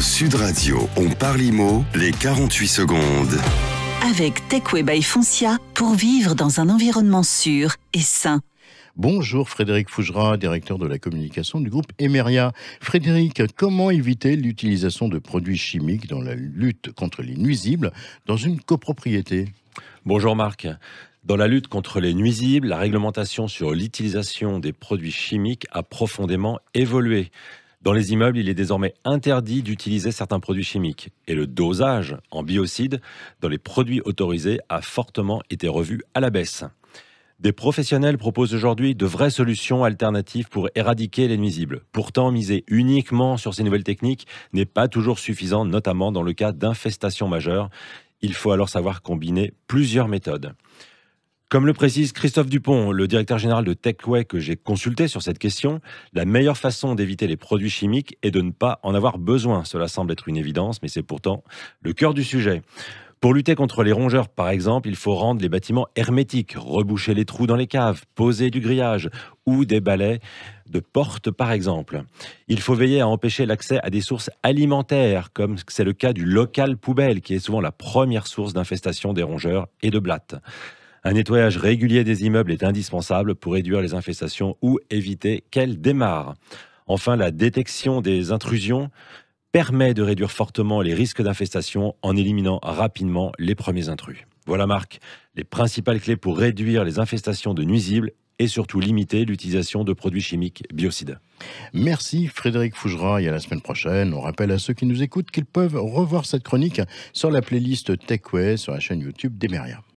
Sud Radio, on parle IMO, les 48 secondes. Avec Techway by Foncia, pour vivre dans un environnement sûr et sain. Bonjour Frédéric Fougera, directeur de la communication du groupe Emeria. Frédéric, comment éviter l'utilisation de produits chimiques dans la lutte contre les nuisibles dans une copropriété ? Bonjour Marc. Dans la lutte contre les nuisibles, la réglementation sur l'utilisation des produits chimiques a profondément évolué. Dans les immeubles, il est désormais interdit d'utiliser certains produits chimiques. Et le dosage en biocides dans les produits autorisés a fortement été revu à la baisse. Des professionnels proposent aujourd'hui de vraies solutions alternatives pour éradiquer les nuisibles. Pourtant, miser uniquement sur ces nouvelles techniques n'est pas toujours suffisant, notamment dans le cas d'infestations majeures. Il faut alors savoir combiner plusieurs méthodes. Comme le précise Christophe Dupont, le directeur général de Techway que j'ai consulté sur cette question, la meilleure façon d'éviter les produits chimiques est de ne pas en avoir besoin. Cela semble être une évidence, mais c'est pourtant le cœur du sujet. Pour lutter contre les rongeurs, par exemple, il faut rendre les bâtiments hermétiques, reboucher les trous dans les caves, poser du grillage ou des balais de porte, par exemple. Il faut veiller à empêcher l'accès à des sources alimentaires, comme c'est le cas du local poubelle, qui est souvent la première source d'infestation des rongeurs et de blattes. Un nettoyage régulier des immeubles est indispensable pour réduire les infestations ou éviter qu'elles démarrent. Enfin, la détection des intrusions permet de réduire fortement les risques d'infestation en éliminant rapidement les premiers intrus. Voilà Marc, les principales clés pour réduire les infestations de nuisibles et surtout limiter l'utilisation de produits chimiques biocides. Merci Frédéric Fougera et à la semaine prochaine. On rappelle à ceux qui nous écoutent qu'ils peuvent revoir cette chronique sur la playlist Techway sur la chaîne YouTube d'Emeria.